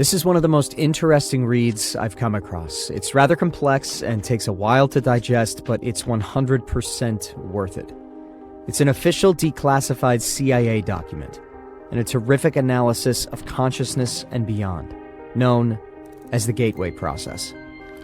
This is one of the most interesting reads I've come across. It's rather complex and takes a while to digest, but it's 100% worth it. It's an official declassified CIA document, and a terrific analysis of consciousness and beyond, known as the Gateway Process.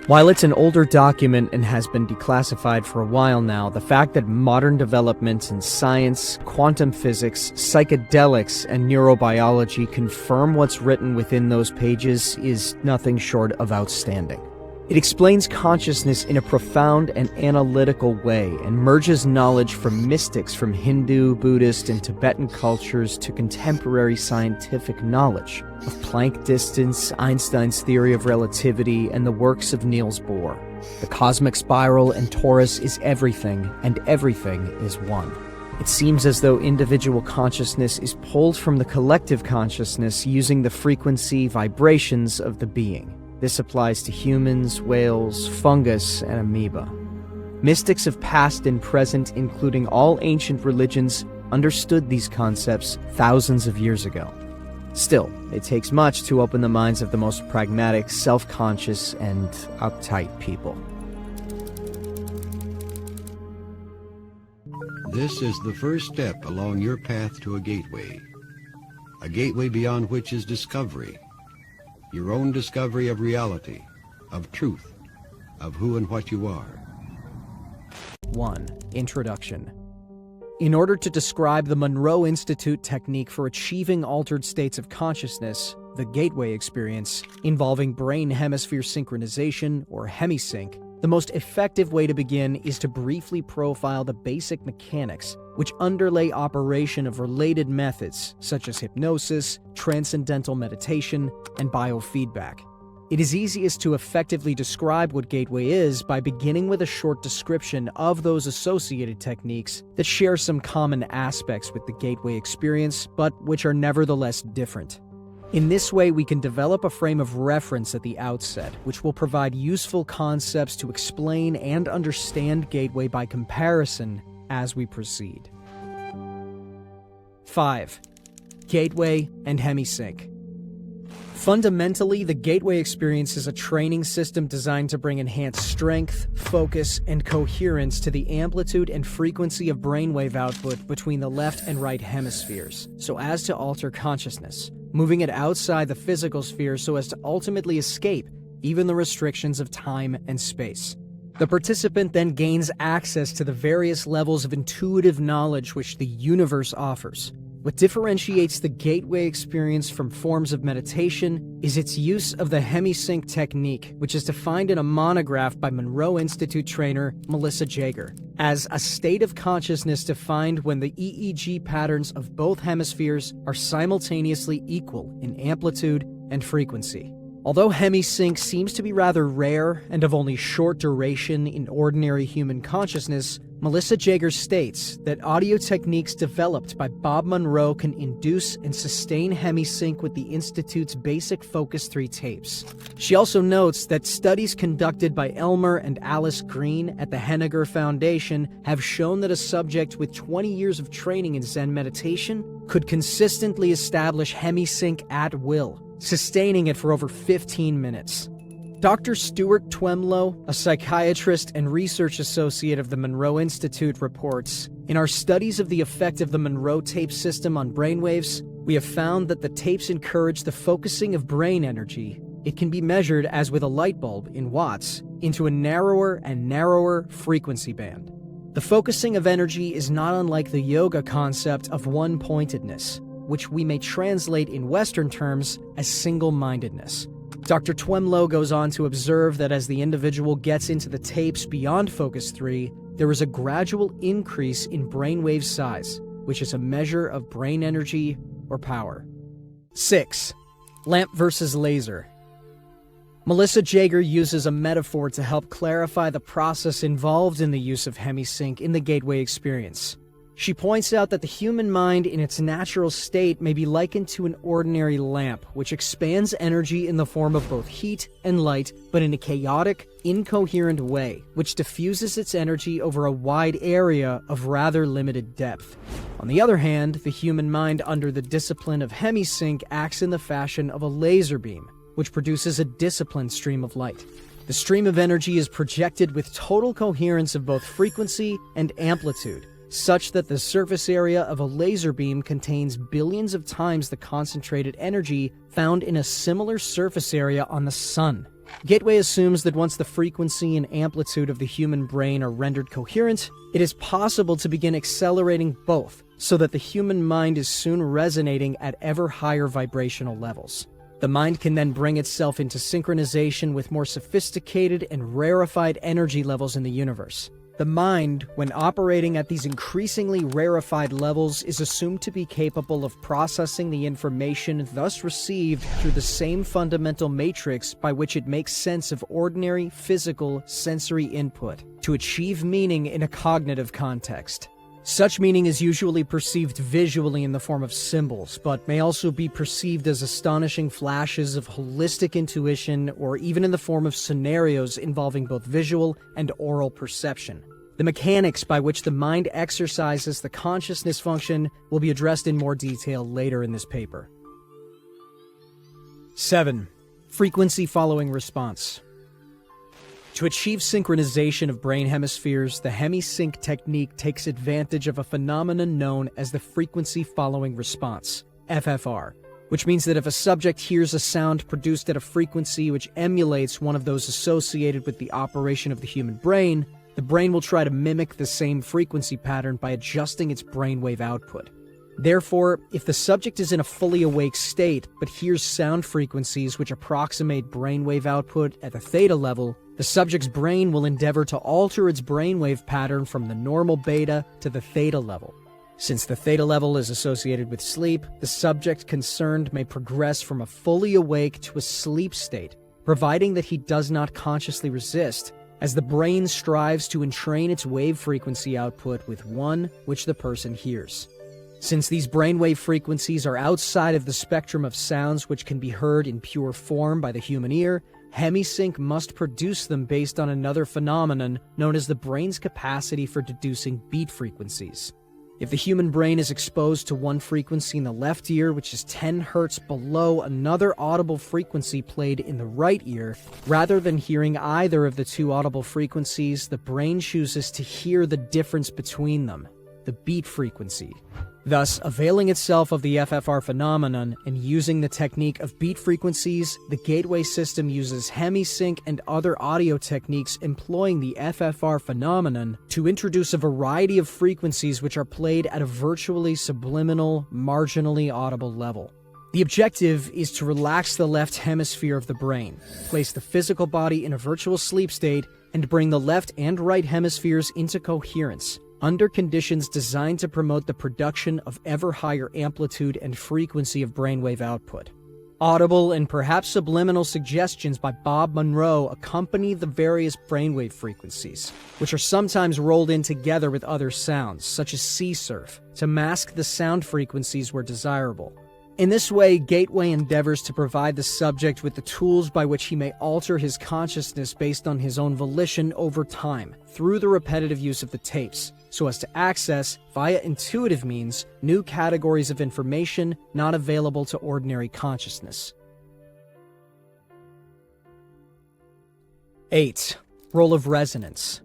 While it's an older document and has been declassified for a while now, the fact that modern developments in science, quantum physics, psychedelics, and neurobiology confirm what's written within those pages is nothing short of outstanding. It explains consciousness in a profound and analytical way and merges knowledge from mystics from Hindu, Buddhist, and Tibetan cultures to contemporary scientific knowledge of Planck distance, Einstein's theory of relativity, and the works of Niels Bohr. The cosmic spiral and torus is everything, and everything is one. It seems as though individual consciousness is pulled from the collective consciousness using the frequency vibrations of the being. This applies to humans, whales, fungus, and amoeba. Mystics of past and present, including all ancient religions, understood these concepts thousands of years ago. Still, it takes much to open the minds of the most pragmatic, self-conscious, and uptight people. This is the first step along your path to a gateway beyond which is discovery. Your own discovery of reality, of truth, of who and what you are. 1. Introduction. In order to describe the Monroe Institute technique for achieving altered states of consciousness, the Gateway experience, involving brain hemisphere synchronization, or Hemi-Sync, the most effective way to begin is to briefly profile the basic mechanics which underlay operation of related methods such as hypnosis, transcendental meditation, and biofeedback. It is easiest to effectively describe what Gateway is by beginning with a short description of those associated techniques that share some common aspects with the Gateway experience, but which are nevertheless different. In this way, we can develop a frame of reference at the outset, which will provide useful concepts to explain and understand Gateway by comparison as we proceed. 5. Gateway and Hemi-Sync. Fundamentally, the Gateway experience is a training system designed to bring enhanced strength, focus, and coherence to the amplitude and frequency of brainwave output between the left and right hemispheres, so as to alter consciousness, moving it outside the physical sphere so as to ultimately escape even the restrictions of time and space. The participant then gains access to the various levels of intuitive knowledge which the universe offers. What differentiates the Gateway experience from forms of meditation is its use of the Hemi-Sync technique, which is defined in a monograph by Monroe Institute trainer Melissa Jaeger as a state of consciousness defined when the EEG patterns of both hemispheres are simultaneously equal in amplitude and frequency. Although Hemi-Sync seems to be rather rare and of only short duration in ordinary human consciousness, Melissa Jaeger states that audio techniques developed by Bob Monroe can induce and sustain Hemi-Sync with the Institute's basic Focus 3 tapes. She also notes that studies conducted by Elmer and Alice Green at the Henniger Foundation have shown that a subject with 20 years of training in Zen meditation could consistently establish Hemi-Sync at will, sustaining it for over 15 minutes. Dr. Stuart Twemlow, a psychiatrist and research associate of the Monroe Institute, reports, "In our studies of the effect of the Monroe tape system on brainwaves, we have found that the tapes encourage the focusing of brain energy. It can be measured as with a light bulb in watts into a narrower and narrower frequency band. The focusing of energy is not unlike the yoga concept of one-pointedness, which we may translate in Western terms as single-mindedness." Dr. Twemlow goes on to observe that as the individual gets into the tapes beyond Focus 3, there is a gradual increase in brainwave size, which is a measure of brain energy or power. 6. Lamp versus laser. Melissa Jaeger uses a metaphor to help clarify the process involved in the use of Hemi-Sync in the Gateway experience. She points out that the human mind in its natural state may be likened to an ordinary lamp, which expands energy in the form of both heat and light, but in a chaotic, incoherent way, which diffuses its energy over a wide area of rather limited depth. On the other hand, the human mind under the discipline of Hemi-Sync acts in the fashion of a laser beam, which produces a disciplined stream of light. The stream of energy is projected with total coherence of both frequency and amplitude, such that the surface area of a laser beam contains billions of times the concentrated energy found in a similar surface area on the Sun. Gateway assumes that once the frequency and amplitude of the human brain are rendered coherent, it is possible to begin accelerating both, so that the human mind is soon resonating at ever higher vibrational levels. The mind can then bring itself into synchronization with more sophisticated and rarefied energy levels in the universe. The mind, when operating at these increasingly rarefied levels, is assumed to be capable of processing the information thus received through the same fundamental matrix by which it makes sense of ordinary physical sensory input to achieve meaning in a cognitive context. Such meaning is usually perceived visually in the form of symbols, but may also be perceived as astonishing flashes of holistic intuition or even in the form of scenarios involving both visual and oral perception. The mechanics by which the mind exercises the consciousness function will be addressed in more detail later in this paper. 7. Frequency following response. To achieve synchronization of brain hemispheres, the Hemi-Sync technique takes advantage of a phenomenon known as the frequency following response, FFR, which means that if a subject hears a sound produced at a frequency which emulates one of those associated with the operation of the human brain, the brain will try to mimic the same frequency pattern by adjusting its brainwave output. Therefore, if the subject is in a fully awake state but hears sound frequencies which approximate brainwave output at the theta level, the subject's brain will endeavor to alter its brainwave pattern from the normal beta to the theta level. Since the theta level is associated with sleep, the subject concerned may progress from a fully awake to a sleep state, providing that he does not consciously resist, as the brain strives to entrain its wave frequency output with one which the person hears. Since these brainwave frequencies are outside of the spectrum of sounds which can be heard in pure form by the human ear, Hemi-Sync must produce them based on another phenomenon known as the brain's capacity for deducing beat frequencies. If the human brain is exposed to one frequency in the left ear which is 10 Hz below another audible frequency played in the right ear, rather than hearing either of the two audible frequencies, the brain chooses to hear the difference between them, the beat frequency. Thus, availing itself of the FFR phenomenon and using the technique of beat frequencies, the gateway system uses Hemi-Sync and other audio techniques employing the FFR phenomenon to introduce a variety of frequencies which are played at a virtually subliminal, marginally audible level. The objective is to relax the left hemisphere of the brain, place the physical body in a virtual sleep state, and bring the left and right hemispheres into coherence, under conditions designed to promote the production of ever higher amplitude and frequency of brainwave output. Audible and perhaps subliminal suggestions by Bob Monroe accompany the various brainwave frequencies, which are sometimes rolled in together with other sounds, such as sea surf, to mask the sound frequencies where desirable. In this way, Gateway endeavors to provide the subject with the tools by which he may alter his consciousness based on his own volition over time, through the repetitive use of the tapes, so as to access, via intuitive means, new categories of information not available to ordinary consciousness. 8. Role of resonance.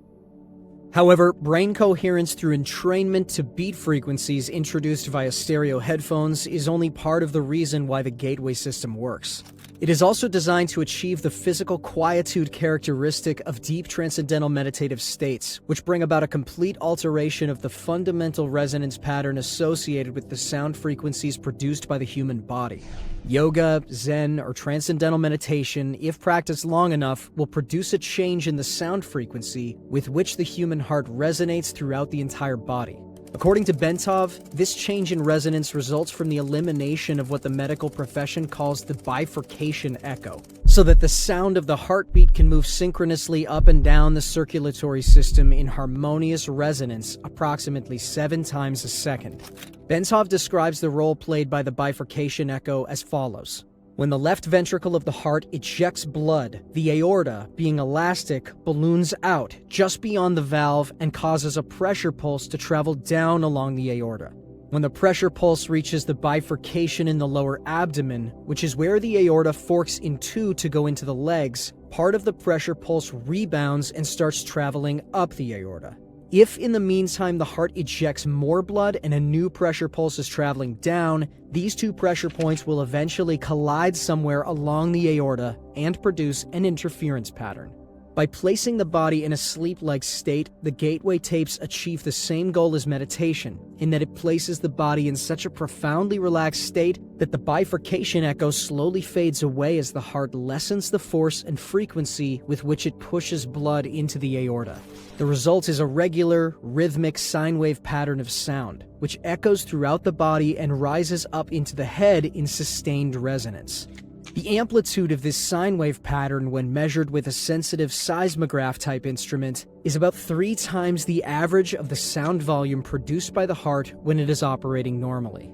However, brain coherence through entrainment to beat frequencies introduced via stereo headphones is only part of the reason why the gateway system works. It is also designed to achieve the physical quietude characteristic of deep transcendental meditative states, which bring about a complete alteration of the fundamental resonance pattern associated with the sound frequencies produced by the human body. Yoga, Zen, or transcendental meditation, if practiced long enough, will produce a change in the sound frequency with which the human heart resonates throughout the entire body. According to Bentov, this change in resonance results from the elimination of what the medical profession calls the bifurcation echo, so that the sound of the heartbeat can move synchronously up and down the circulatory system in harmonious resonance approximately 7 times a second. Bentov describes the role played by the bifurcation echo as follows. When the left ventricle of the heart ejects blood, the aorta, being elastic, balloons out just beyond the valve and causes a pressure pulse to travel down along the aorta. When the pressure pulse reaches the bifurcation in the lower abdomen, which is where the aorta forks in two to go into the legs, part of the pressure pulse rebounds and starts traveling up the aorta. If in the meantime the heart ejects more blood and a new pressure pulse is traveling down, these two pressure points will eventually collide somewhere along the aorta and produce an interference pattern. By placing the body in a sleep-like state, the gateway tapes achieve the same goal as meditation, in that it places the body in such a profoundly relaxed state that the bifurcation echo slowly fades away as the heart lessens the force and frequency with which it pushes blood into the aorta. The result is a regular, rhythmic sine wave pattern of sound, which echoes throughout the body and rises up into the head in sustained resonance. The amplitude of this sine wave pattern when measured with a sensitive seismograph-type instrument is about 3 times the average of the sound volume produced by the heart when it is operating normally.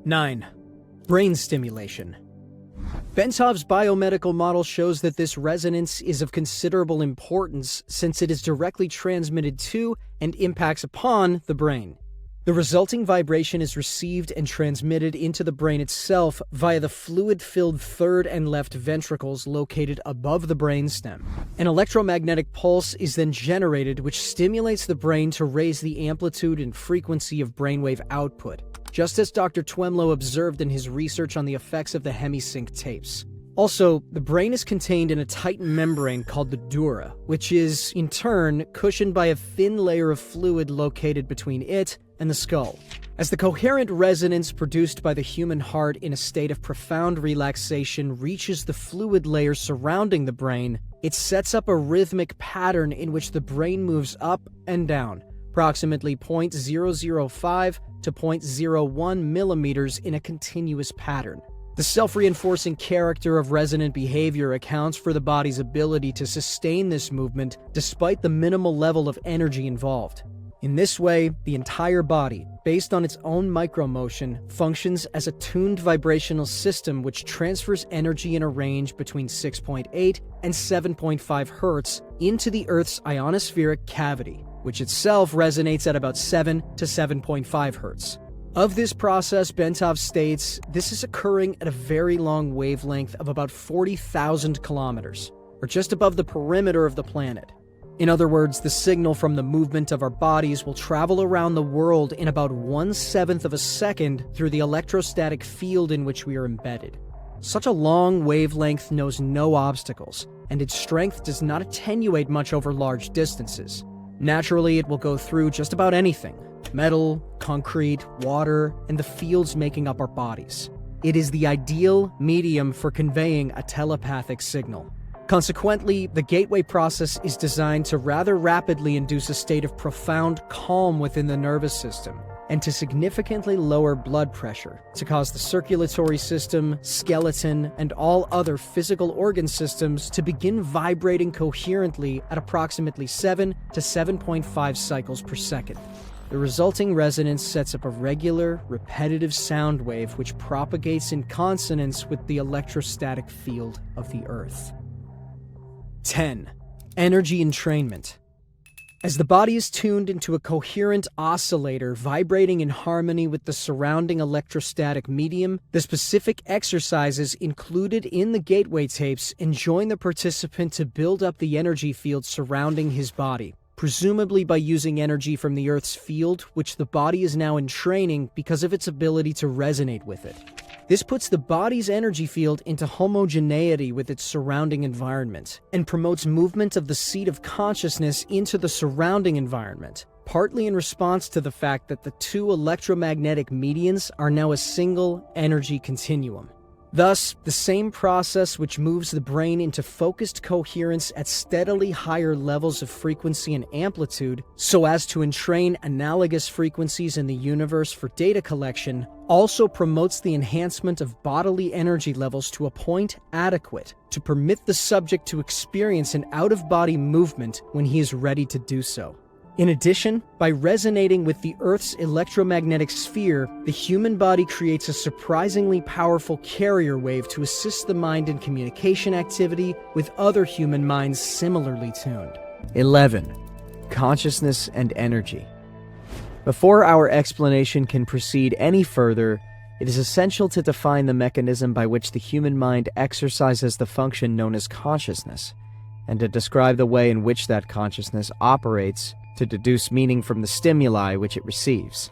9. Brain stimulation. Bentov's biomedical model shows that this resonance is of considerable importance since it is directly transmitted to and impacts upon the brain. The resulting vibration is received and transmitted into the brain itself via the fluid-filled third and left ventricles located above the brainstem. An electromagnetic pulse is then generated which stimulates the brain to raise the amplitude and frequency of brainwave output, just as Dr. Twemlow observed in his research on the effects of the Hemi-Sync tapes. Also, the brain is contained in a tight membrane called the dura, which is, in turn, cushioned by a thin layer of fluid located between it and the skull. As the coherent resonance produced by the human heart in a state of profound relaxation reaches the fluid layer surrounding the brain, it sets up a rhythmic pattern in which the brain moves up and down, approximately 0.005 to 0.01 millimeters in a continuous pattern. The self-reinforcing character of resonant behavior accounts for the body's ability to sustain this movement despite the minimal level of energy involved. In this way, the entire body, based on its own micromotion, functions as a tuned vibrational system which transfers energy in a range between 6.8 and 7.5 Hz into the Earth's ionospheric cavity, which itself resonates at about 7 to 7.5 Hz. Of this process, Bentov states, this is occurring at a very long wavelength of about 40,000 kilometers, or just above the perimeter of the planet. In other words, the signal from the movement of our bodies will travel around the world in about 1/7 of a second through the electrostatic field in which we are embedded. Such a long wavelength knows no obstacles, and its strength does not attenuate much over large distances. Naturally, it will go through just about anything: metal, concrete, water, and the fields making up our bodies. It is the ideal medium for conveying a telepathic signal. Consequently, the gateway process is designed to rather rapidly induce a state of profound calm within the nervous system, and to significantly lower blood pressure, to cause the circulatory system, skeleton, and all other physical organ systems to begin vibrating coherently at approximately 7 to 7.5 cycles per second. The resulting resonance sets up a regular, repetitive sound wave which propagates in consonance with the electrostatic field of the Earth. 10. Energy entrainment. As the body is tuned into a coherent oscillator vibrating in harmony with the surrounding electrostatic medium, the specific exercises included in the gateway tapes enjoin the participant to build up the energy field surrounding his body, presumably by using energy from the Earth's field, which the body is now entraining because of its ability to resonate with it. This puts the body's energy field into homogeneity with its surrounding environment, and promotes movement of the seat of consciousness into the surrounding environment, partly in response to the fact that the two electromagnetic medians are now a single energy continuum. Thus, the same process which moves the brain into focused coherence at steadily higher levels of frequency and amplitude, so as to entrain analogous frequencies in the universe for data collection, also promotes the enhancement of bodily energy levels to a point adequate to permit the subject to experience an out-of-body movement when he is ready to do so. In addition, by resonating with the Earth's electromagnetic sphere, the human body creates a surprisingly powerful carrier wave to assist the mind in communication activity with other human minds similarly tuned. 11. Consciousness and energy. Before our explanation can proceed any further, it is essential to define the mechanism by which the human mind exercises the function known as consciousness, and to describe the way in which that consciousness operates to deduce meaning from the stimuli which it receives.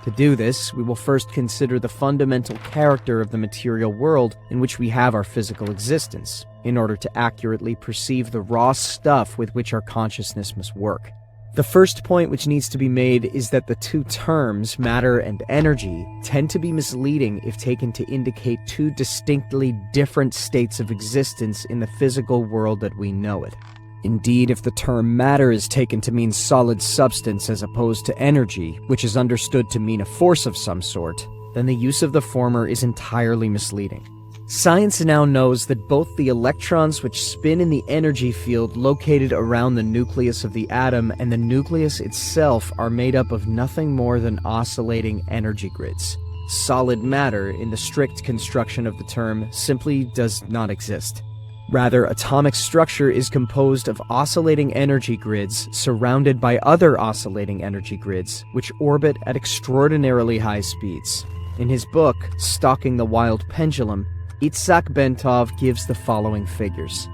To do this, we will first consider the fundamental character of the material world in which we have our physical existence, in order to accurately perceive the raw stuff with which our consciousness must work. The first point which needs to be made is that the two terms, matter and energy, tend to be misleading if taken to indicate two distinctly different states of existence in the physical world that we know it. Indeed, if the term matter is taken to mean solid substance as opposed to energy, which is understood to mean a force of some sort, then the use of the former is entirely misleading. Science now knows that both the electrons which spin in the energy field located around the nucleus of the atom and the nucleus itself are made up of nothing more than oscillating energy grids. Solid matter, in the strict construction of the term, simply does not exist. Rather, atomic structure is composed of oscillating energy grids surrounded by other oscillating energy grids, which orbit at extraordinarily high speeds. In his book, Stalking the Wild Pendulum, Itzhak Bentov gives the following figures.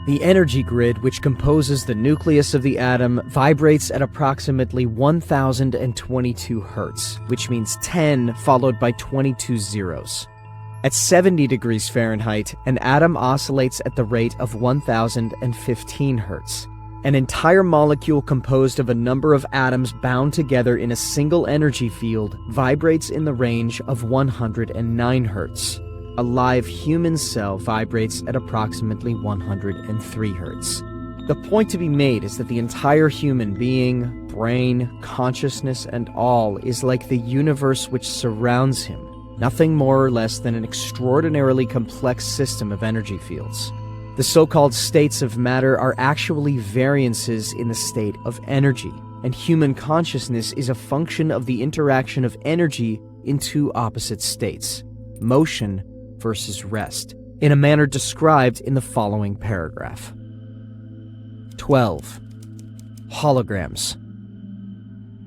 The energy grid, which composes the nucleus of the atom, vibrates at approximately 1022 Hz, which means 10 followed by 22 zeros. At 70 degrees Fahrenheit, an atom oscillates at the rate of 1015 Hz. An entire molecule composed of a number of atoms bound together in a single energy field vibrates in the range of 109 Hz. A live human cell vibrates at approximately 103 Hz. The point to be made is that the entire human being, brain, consciousness, and all is like the universe which surrounds him, nothing more or less than an extraordinarily complex system of energy fields. The so-called states of matter are actually variances in the state of energy, and human consciousness is a function of the interaction of energy in two opposite states, motion versus rest, in a manner described in the following paragraph. 12. Holograms.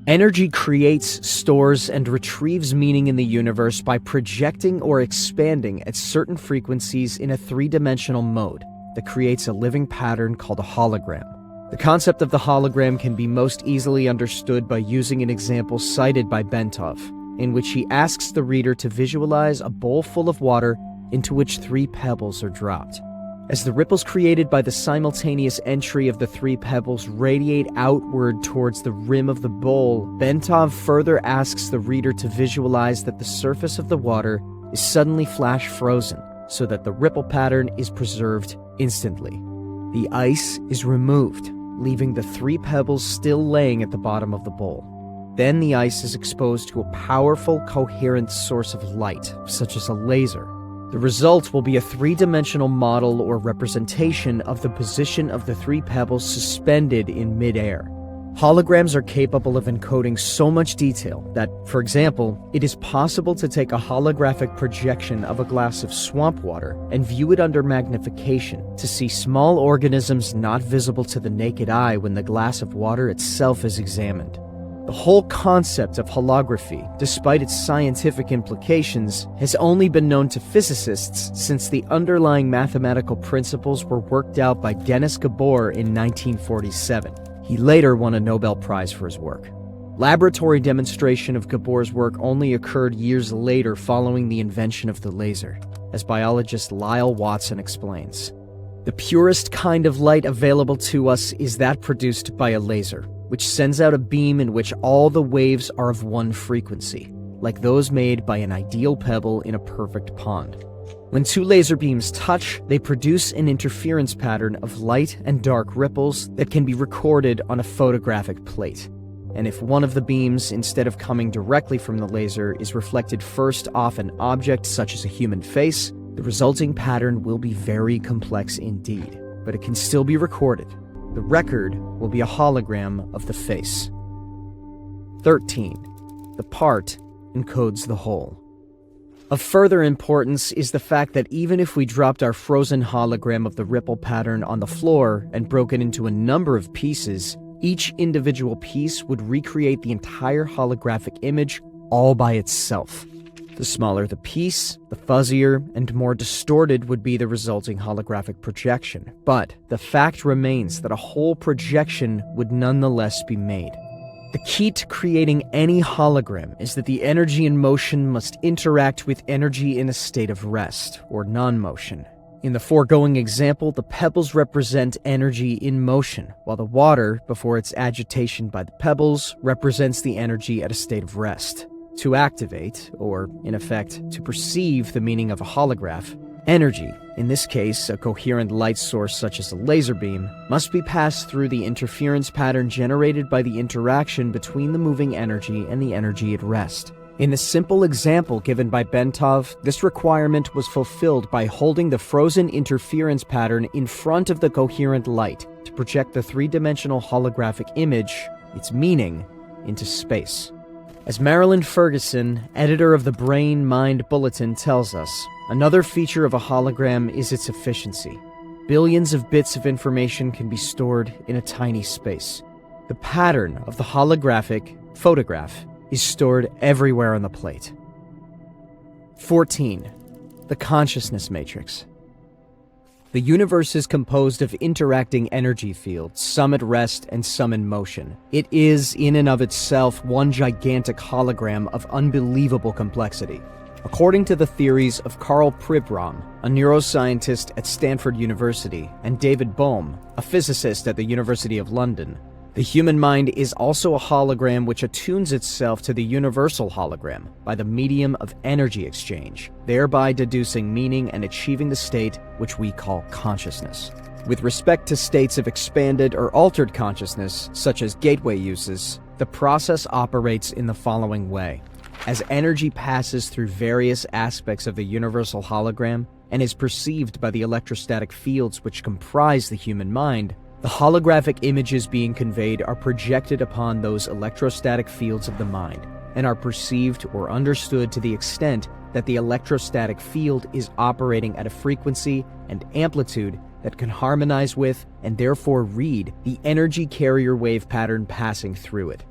Energy creates, stores, and retrieves meaning in the universe by projecting or expanding at certain frequencies in a three-dimensional mode that creates a living pattern called a hologram. The concept of the hologram can be most easily understood by using an example cited by Bentov, in which he asks the reader to visualize a bowl full of water into which 3 pebbles are dropped. As the ripples created by the simultaneous entry of the 3 pebbles radiate outward towards the rim of the bowl, Bentov further asks the reader to visualize that the surface of the water is suddenly flash frozen, so that the ripple pattern is preserved instantly. The ice is removed, leaving the 3 pebbles still laying at the bottom of the bowl. Then the ice is exposed to a powerful, coherent source of light, such as a laser. The result will be a 3-dimensional model or representation of the position of the 3 pebbles suspended in midair. Holograms are capable of encoding so much detail that, for example, it is possible to take a holographic projection of a glass of swamp water and view it under magnification to see small organisms not visible to the naked eye when the glass of water itself is examined. The whole concept of holography, despite its scientific implications, has only been known to physicists since the underlying mathematical principles were worked out by Denis Gabor in 1947. He later won a Nobel Prize for his work. Laboratory demonstration of Gabor's work only occurred years later following the invention of the laser, as biologist Lyle Watson explains. The purest kind of light available to us is that produced by a laser, which sends out a beam in which all the waves are of one frequency, like those made by an ideal pebble in a perfect pond. When 2 laser beams touch, they produce an interference pattern of light and dark ripples that can be recorded on a photographic plate. And if one of the beams, instead of coming directly from the laser, is reflected first off an object such as a human face, the resulting pattern will be very complex indeed, but it can still be recorded. The record will be a hologram of the face. 13. The part encodes the whole. Of further importance is the fact that even if we dropped our frozen hologram of the ripple pattern on the floor and broke it into a number of pieces, Each individual piece would recreate the entire holographic image all by itself. The smaller the piece, the fuzzier and more distorted would be the resulting holographic projection. But the fact remains that a whole projection would nonetheless be made. The key to creating any hologram is that the energy in motion must interact with energy in a state of rest, or non-motion. In the foregoing example, the pebbles represent energy in motion, while the water, before its agitation by the pebbles, represents the energy at a state of rest. To activate, or in effect, to perceive the meaning of a holograph, energy, in this case a coherent light source such as a laser beam, must be passed through the interference pattern generated by the interaction between the moving energy and the energy at rest. In the simple example given by Bentov, this requirement was fulfilled by holding the frozen interference pattern in front of the coherent light to project the three-dimensional holographic image, its meaning, into space. As Marilyn Ferguson, editor of the Brain Mind Bulletin, tells us, another feature of a hologram is its efficiency. Billions of bits of information can be stored in a tiny space. The pattern of the holographic photograph is stored everywhere on the plate. 14. The consciousness matrix. The universe is composed of interacting energy fields, some at rest and some in motion. It is, in and of itself, one gigantic hologram of unbelievable complexity. According to the theories of Karl Pribram, a neuroscientist at Stanford University, and David Bohm, a physicist at the University of London, the human mind is also a hologram which attunes itself to the universal hologram by the medium of energy exchange, thereby deducing meaning and achieving the state which we call consciousness. With respect to states of expanded or altered consciousness, such as gateway uses, the process operates in the following way. As energy passes through various aspects of the universal hologram and is perceived by the electrostatic fields which comprise the human mind, the holographic images being conveyed are projected upon those electrostatic fields of the mind and are perceived or understood to the extent that the electrostatic field is operating at a frequency and amplitude that can harmonize with and therefore read the energy carrier wave pattern passing through it.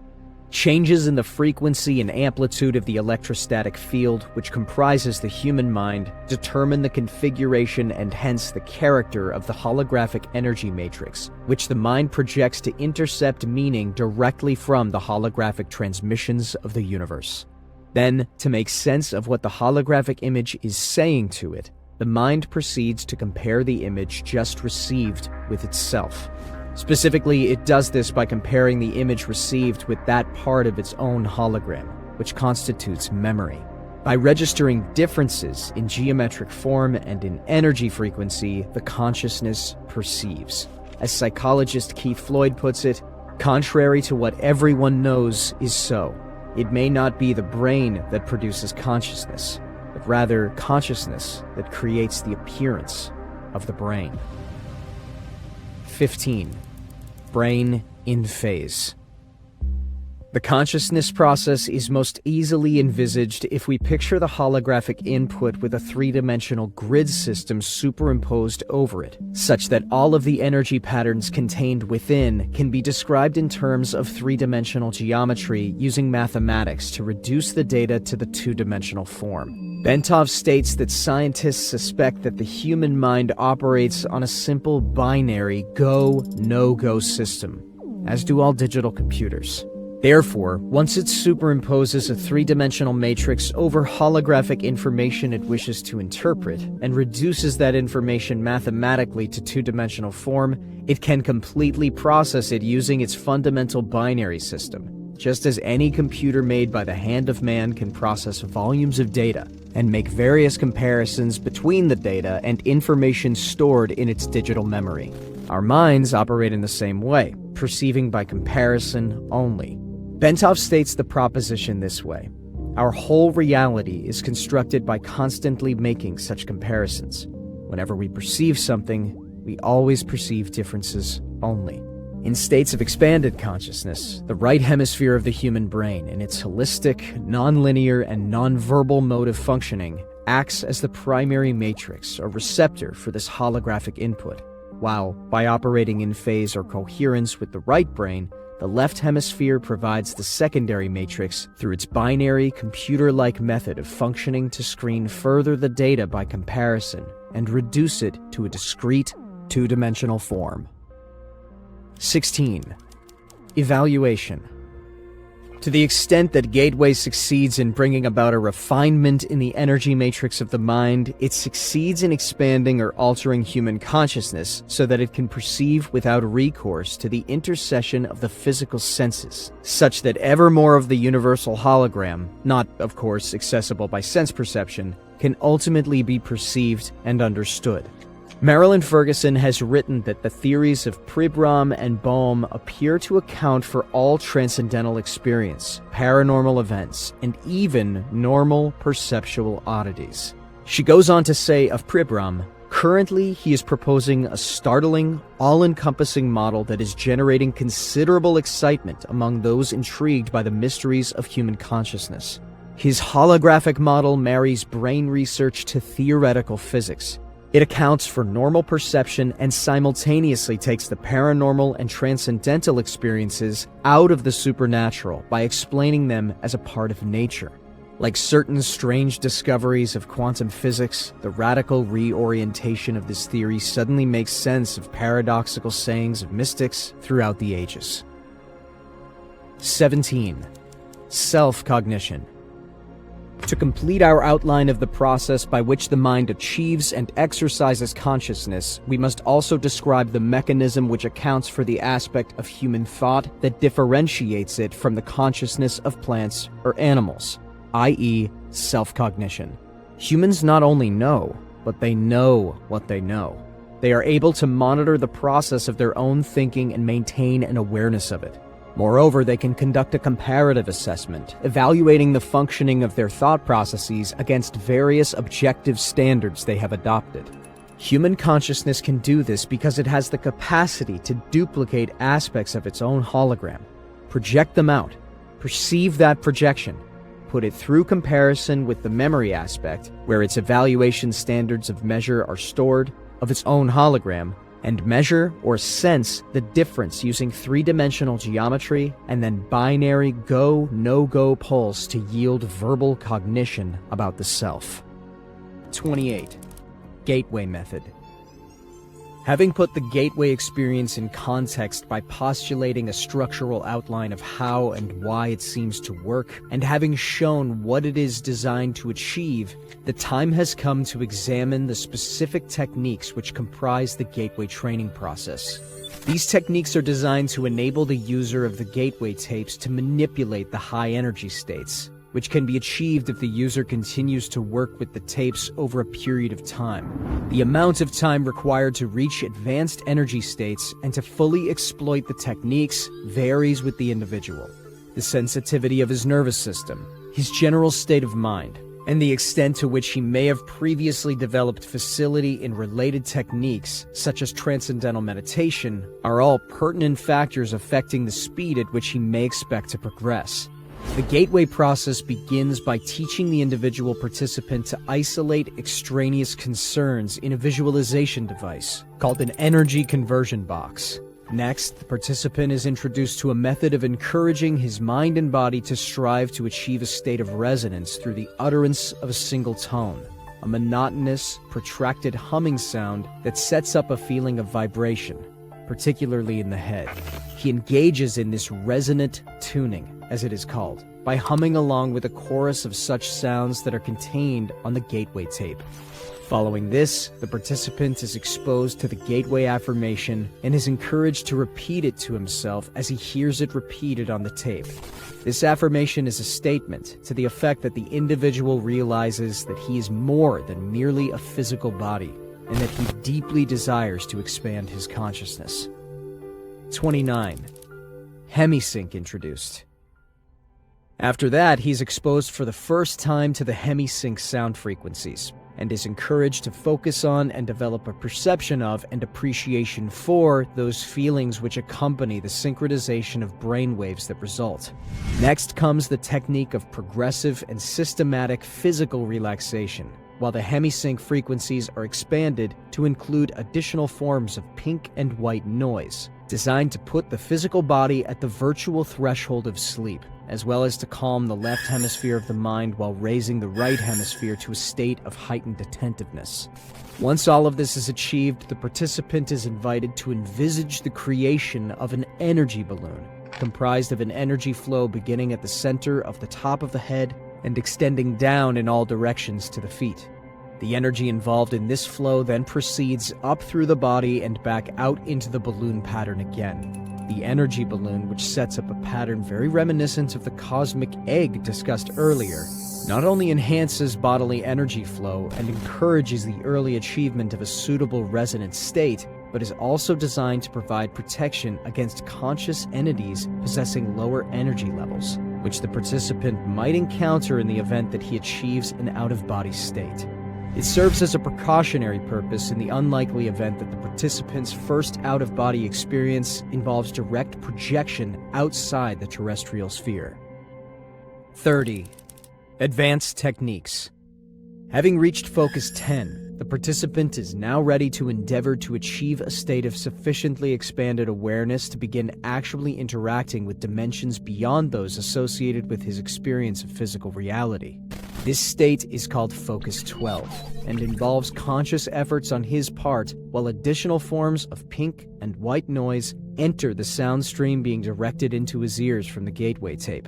Changes in the frequency and amplitude of the electrostatic field, which comprises the human mind, determine the configuration and hence the character of the holographic energy matrix, which the mind projects to intercept meaning directly from the holographic transmissions of the universe. Then, to make sense of what the holographic image is saying to it, the mind proceeds to compare the image just received with itself. Specifically, it does this by comparing the image received with that part of its own hologram, which constitutes memory. By registering differences in geometric form and in energy frequency, the consciousness perceives. As psychologist Keith Floyd puts it, contrary to what everyone knows is so, it may not be the brain that produces consciousness, but rather consciousness that creates the appearance of the brain. 15. Brain in phase. The consciousness process is most easily envisaged if we picture the holographic input with a three-dimensional grid system superimposed over it, such that all of the energy patterns contained within can be described in terms of three-dimensional geometry using mathematics to reduce the data to the two-dimensional form. Bentov states that scientists suspect that the human mind operates on a simple binary go-no-go system, as do all digital computers. Therefore, once it superimposes a three-dimensional matrix over holographic information it wishes to interpret, and reduces that information mathematically to two-dimensional form, it can completely process it using its fundamental binary system, just as any computer made by the hand of man can process volumes of data, and make various comparisons between the data and information stored in its digital memory. Our minds operate in the same way, perceiving by comparison only. Bentov states the proposition this way: our whole reality is constructed by constantly making such comparisons. Whenever we perceive something, we always perceive differences only. In states of expanded consciousness, the right hemisphere of the human brain, in its holistic, nonlinear, and nonverbal mode of functioning, acts as the primary matrix or receptor for this holographic input, while, by operating in phase or coherence with the right brain, The left hemisphere provides the secondary matrix through its binary, computer-like method of functioning to screen further the data by comparison and reduce it to a discrete, two-dimensional form. 16. Evaluation. To the extent that Gateway succeeds in bringing about a refinement in the energy matrix of the mind, it succeeds in expanding or altering human consciousness so that it can perceive without recourse to the intercession of the physical senses, such that ever more of the universal hologram, not, of course, accessible by sense perception, can ultimately be perceived and understood. Marilyn Ferguson has written that the theories of Pribram and Bohm appear to account for all transcendental experience, paranormal events, and even normal perceptual oddities. She goes on to say of Pribram, currently he is proposing a startling, all-encompassing model that is generating considerable excitement among those intrigued by the mysteries of human consciousness. His holographic model marries brain research to theoretical physics. It accounts for normal perception and simultaneously takes the paranormal and transcendental experiences out of the supernatural by explaining them as a part of nature. Like certain strange discoveries of quantum physics, the radical reorientation of this theory suddenly makes sense of paradoxical sayings of mystics throughout the ages. 17. Self-cognition. To complete our outline of the process by which the mind achieves and exercises consciousness, we must also describe the mechanism which accounts for the aspect of human thought that differentiates it from the consciousness of plants or animals, i.e., self-cognition. Humans not only know, but they know what they know. They are able to monitor the process of their own thinking and maintain an awareness of it. Moreover, they can conduct a comparative assessment, evaluating the functioning of their thought processes against various objective standards they have adopted. Human consciousness can do this because it has the capacity to duplicate aspects of its own hologram, project them out, perceive that projection, put it through comparison with the memory aspect, where its evaluation standards of measure are stored, of its own hologram, and measure or sense the difference using three-dimensional geometry and then binary go, no-go polls to yield verbal cognition about the self. 28. Gateway method. Having put the gateway experience in context by postulating a structural outline of how and why it seems to work, and having shown what it is designed to achieve, the time has come to examine the specific techniques which comprise the gateway training process. These techniques are designed to enable the user of the gateway tapes to manipulate the high-energy states, which can be achieved if the user continues to work with the tapes over a period of time. The amount of time required to reach advanced energy states and to fully exploit the techniques varies with the individual. The sensitivity of his nervous system, his general state of mind, and the extent to which he may have previously developed facility in related techniques, such as transcendental meditation, are all pertinent factors affecting the speed at which he may expect to progress. The gateway process begins by teaching the individual participant to isolate extraneous concerns in a visualization device, called an energy conversion box. Next, the participant is introduced to a method of encouraging his mind and body to strive to achieve a state of resonance through the utterance of a single tone, a monotonous, protracted humming sound that sets up a feeling of vibration, particularly in the head. He engages in this resonant tuning, as it is called, by humming along with a chorus of such sounds that are contained on the gateway tape. Following this, the participant is exposed to the gateway affirmation and is encouraged to repeat it to himself as he hears it repeated on the tape. This affirmation is a statement to the effect that the individual realizes that he is more than merely a physical body, and that he deeply desires to expand his consciousness. 29. Hemi-Sync Introduced. After that, he's exposed for the first time to the Hemi-Sync sound frequencies, and is encouraged to focus on and develop a perception of and appreciation for those feelings which accompany the synchronization of brainwaves that result. Next comes the technique of progressive and systematic physical relaxation, while the Hemi-Sync frequencies are expanded to include additional forms of pink and white noise, designed to put the physical body at the virtual threshold of sleep, as well as to calm the left hemisphere of the mind while raising the right hemisphere to a state of heightened attentiveness. Once all of this is achieved, the participant is invited to envisage the creation of an energy balloon, comprised of an energy flow beginning at the center of the top of the head and extending down in all directions to the feet. The energy involved in this flow then proceeds up through the body and back out into the balloon pattern again. The energy balloon, which sets up a pattern very reminiscent of the cosmic egg discussed earlier, not only enhances bodily energy flow and encourages the early achievement of a suitable resonant state, but is also designed to provide protection against conscious entities possessing lower energy levels, which the participant might encounter in the event that he achieves an out-of-body state. It serves as a precautionary purpose in the unlikely event that the participant's first out-of-body experience involves direct projection outside the terrestrial sphere. 30. Advanced techniques. Having reached focus 10, the participant is now ready to endeavor to achieve a state of sufficiently expanded awareness to begin actually interacting with dimensions beyond those associated with his experience of physical reality. This state is called Focus 12 and involves conscious efforts on his part while additional forms of pink and white noise enter the sound stream being directed into his ears from the gateway tape.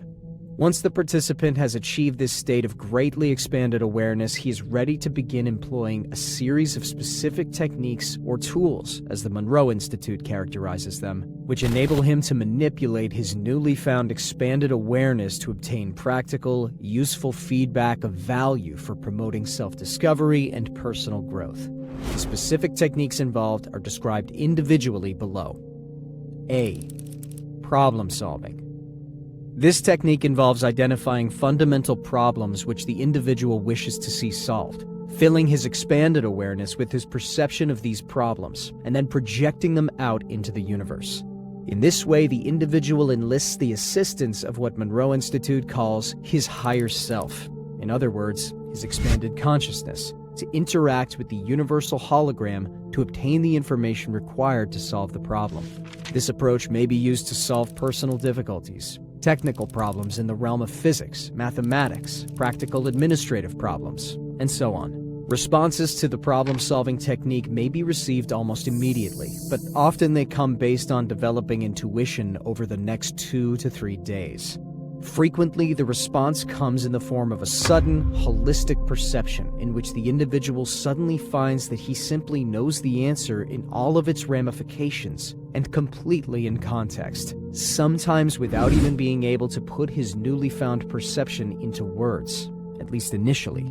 Once the participant has achieved this state of greatly expanded awareness, he is ready to begin employing a series of specific techniques or tools, as the Monroe Institute characterizes them, which enable him to manipulate his newly found expanded awareness to obtain practical, useful feedback of value for promoting self-discovery and personal growth. The specific techniques involved are described individually below. A. Problem solving. This technique involves identifying fundamental problems which the individual wishes to see solved, filling his expanded awareness with his perception of these problems, and then projecting them out into the universe. In this way, the individual enlists the assistance of what Monroe Institute calls his higher self, in other words, his expanded consciousness, to interact with the universal hologram to obtain the information required to solve the problem. This approach may be used to solve personal difficulties, technical problems in the realm of physics, mathematics, practical administrative problems, and so on. Responses to the problem-solving technique may be received almost immediately, but often they come based on developing intuition over the next 2 to 3 days. Frequently, the response comes in the form of a sudden, holistic perception in which the individual suddenly finds that he simply knows the answer in all of its ramifications and completely in context, sometimes without even being able to put his newly found perception into words, at least initially.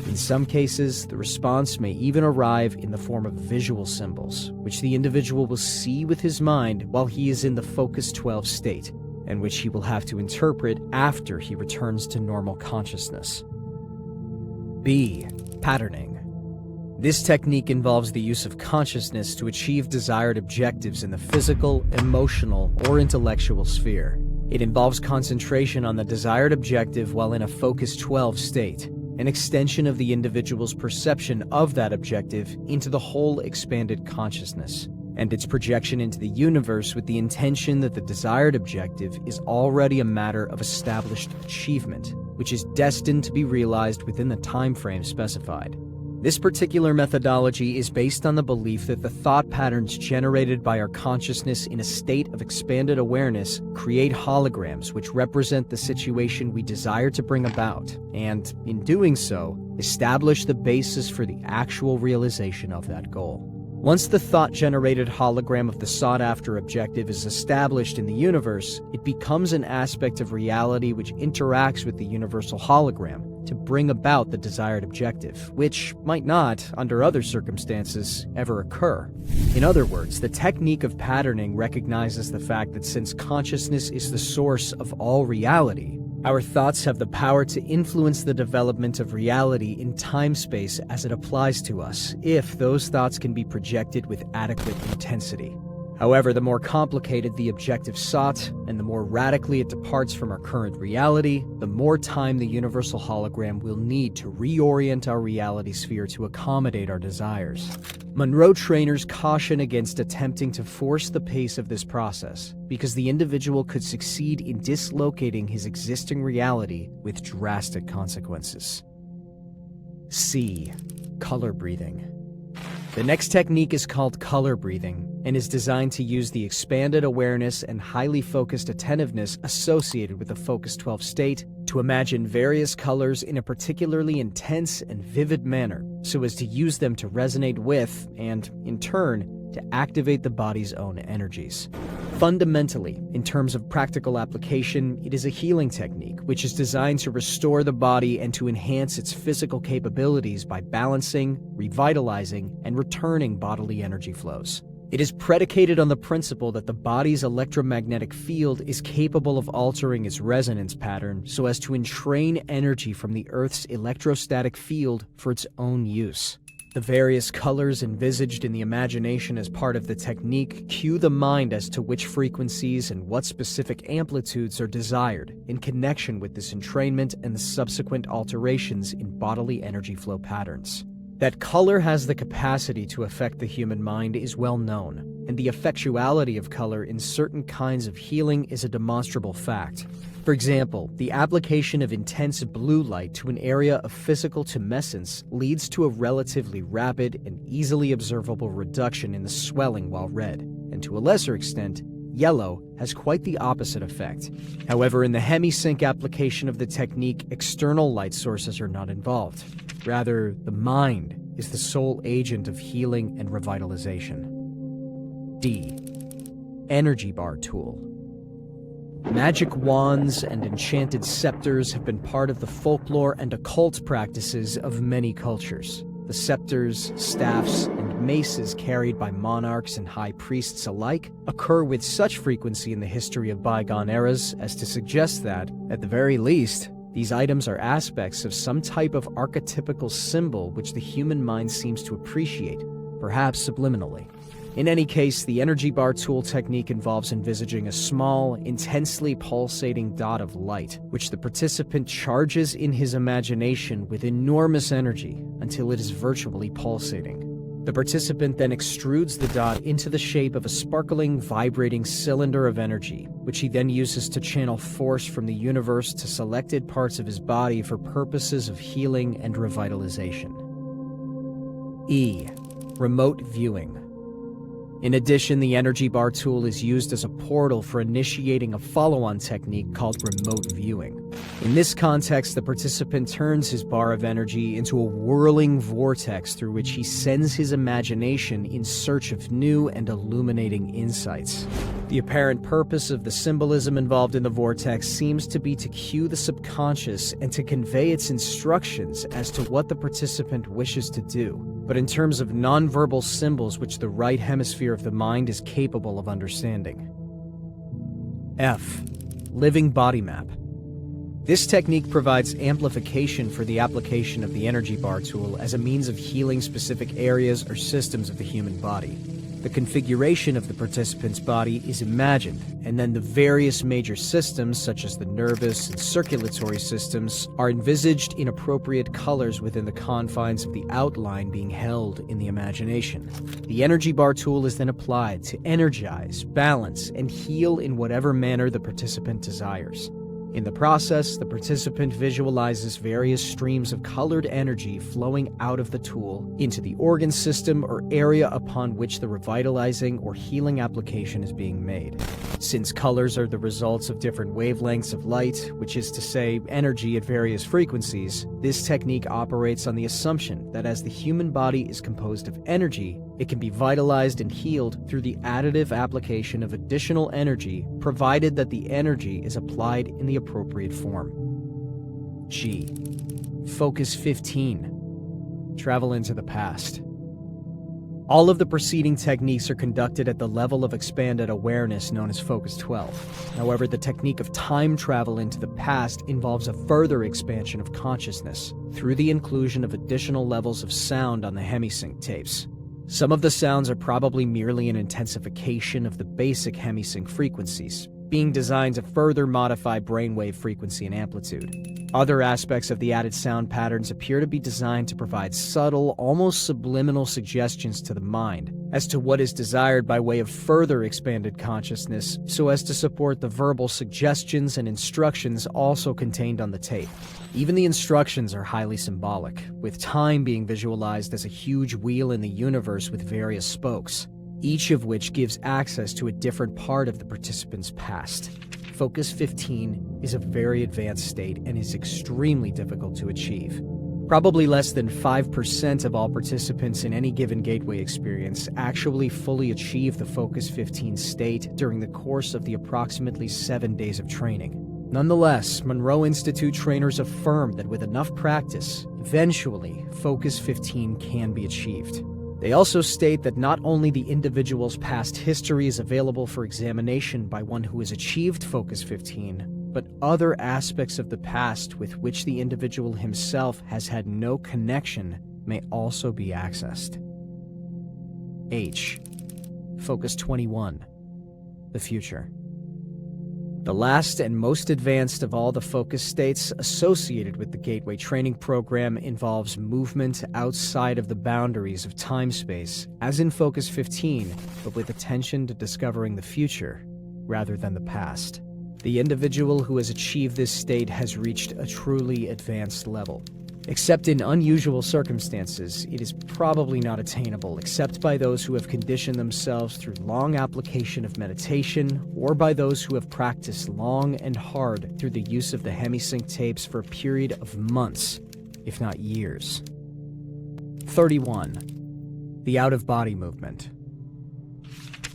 In some cases, the response may even arrive in the form of visual symbols, which the individual will see with his mind while he is in the Focus 12 state, and which he will have to interpret after he returns to normal consciousness. B. Patterning. This technique involves the use of consciousness to achieve desired objectives in the physical, emotional, or intellectual sphere. It involves concentration on the desired objective while in a Focus 12 state, an extension of the individual's perception of that objective into the whole expanded consciousness, and its projection into the universe with the intention that the desired objective is already a matter of established achievement, which is destined to be realized within the time frame specified. This particular methodology is based on the belief that the thought patterns generated by our consciousness in a state of expanded awareness create holograms which represent the situation we desire to bring about, and, in doing so, establish the basis for the actual realization of that goal. Once the thought-generated hologram of the sought-after objective is established in the universe, it becomes an aspect of reality which interacts with the universal hologram to bring about the desired objective, which might not, under other circumstances, ever occur. In other words, the technique of patterning recognizes the fact that since consciousness is the source of all reality, our thoughts have the power to influence the development of reality in time-space as it applies to us, if those thoughts can be projected with adequate intensity. However, the more complicated the objective sought, and the more radically it departs from our current reality, the more time the universal hologram will need to reorient our reality sphere to accommodate our desires. Monroe trainers caution against attempting to force the pace of this process, because the individual could succeed in dislocating his existing reality with drastic consequences. C. Color breathing. The next technique is called color breathing and is designed to use the expanded awareness and highly focused attentiveness associated with the Focus 12 state to imagine various colors in a particularly intense and vivid manner so as to use them to resonate with and, in turn, to activate the body's own energies. Fundamentally, in terms of practical application, it is a healing technique which is designed to restore the body and to enhance its physical capabilities by balancing, revitalizing, and returning bodily energy flows. It is predicated on the principle that the body's electromagnetic field is capable of altering its resonance pattern so as to entrain energy from the Earth's electrostatic field for its own use. The various colors envisaged in the imagination as part of the technique cue the mind as to which frequencies and what specific amplitudes are desired in connection with this entrainment and the subsequent alterations in bodily energy flow patterns. That color has the capacity to affect the human mind is well known, and the effectuality of color in certain kinds of healing is a demonstrable fact. For example, the application of intense blue light to an area of physical tumescence leads to a relatively rapid and easily observable reduction in the swelling, while red, and to a lesser extent, yellow, has quite the opposite effect. However, in the Hemi-Sync application of the technique, external light sources are not involved. Rather, the mind is the sole agent of healing and revitalization. D. Energy bar tool. Magic wands and enchanted scepters have been part of the folklore and occult practices of many cultures. The scepters, staffs, and maces carried by monarchs and high priests alike occur with such frequency in the history of bygone eras as to suggest that, at the very least, these items are aspects of some type of archetypical symbol which the human mind seems to appreciate, perhaps subliminally. In any case, the energy bar tool technique involves envisaging a small, intensely pulsating dot of light, which the participant charges in his imagination with enormous energy until it is virtually pulsating. The participant then extrudes the dot into the shape of a sparkling, vibrating cylinder of energy, which he then uses to channel force from the universe to selected parts of his body for purposes of healing and revitalization. E. Remote viewing. In addition, the energy bar tool is used as a portal for initiating a follow-on technique called remote viewing. In this context, the participant turns his bar of energy into a whirling vortex through which he sends his imagination in search of new and illuminating insights. The apparent purpose of the symbolism involved in the vortex seems to be to cue the subconscious and to convey its instructions as to what the participant wishes to do, but in terms of nonverbal symbols which the right hemisphere of the mind is capable of understanding. F. Living body map. This technique provides amplification for the application of the energy bar tool as a means of healing specific areas or systems of the human body. The configuration of the participant's body is imagined, and then the various major systems, such as the nervous and circulatory systems, are envisaged in appropriate colors within the confines of the outline being held in the imagination. The energy bar tool is then applied to energize, balance, and heal in whatever manner the participant desires. In the process, the participant visualizes various streams of colored energy flowing out of the tool into the organ system or area upon which the revitalizing or healing application is being made. Since colors are the results of different wavelengths of light, which is to say, energy at various frequencies, this technique operates on the assumption that as the human body is composed of energy, it can be vitalized and healed through the additive application of additional energy, provided that the energy is applied in the appropriate form. G. Focus 15. Travel into the past. All of the preceding techniques are conducted at the level of expanded awareness known as Focus 12. However, the technique of time travel into the past involves a further expansion of consciousness through the inclusion of additional levels of sound on the Hemi-Sync tapes. Some of the sounds are probably merely an intensification of the basic Hemi-Sync frequencies, being designed to further modify brainwave frequency and amplitude. Other aspects of the added sound patterns appear to be designed to provide subtle, almost subliminal suggestions to the mind as to what is desired by way of further expanded consciousness, so as to support the verbal suggestions and instructions also contained on the tape. Even the instructions are highly symbolic, with time being visualized as a huge wheel in the universe with various spokes, each of which gives access to a different part of the participant's past. Focus 15 is a very advanced state and is extremely difficult to achieve. Probably less than 5% of all participants in any given gateway experience actually fully achieve the Focus 15 state during the course of the approximately 7 days of training. Nonetheless, Monroe Institute trainers affirm that with enough practice, eventually, Focus 15 can be achieved. They also state that not only the individual's past history is available for examination by one who has achieved Focus 15, but other aspects of the past with which the individual himself has had no connection may also be accessed. H. Focus 21. The future. The last and most advanced of all the focus states associated with the Gateway training program involves movement outside of the boundaries of time-space, as in Focus 15, but with attention to discovering the future rather than the past. The individual who has achieved this state has reached a truly advanced level. Except in unusual circumstances, it is probably not attainable except by those who have conditioned themselves through long application of meditation, or by those who have practiced long and hard through the use of the Hemi-Sync tapes for a period of months, if not years. 31. The out-of-body movement.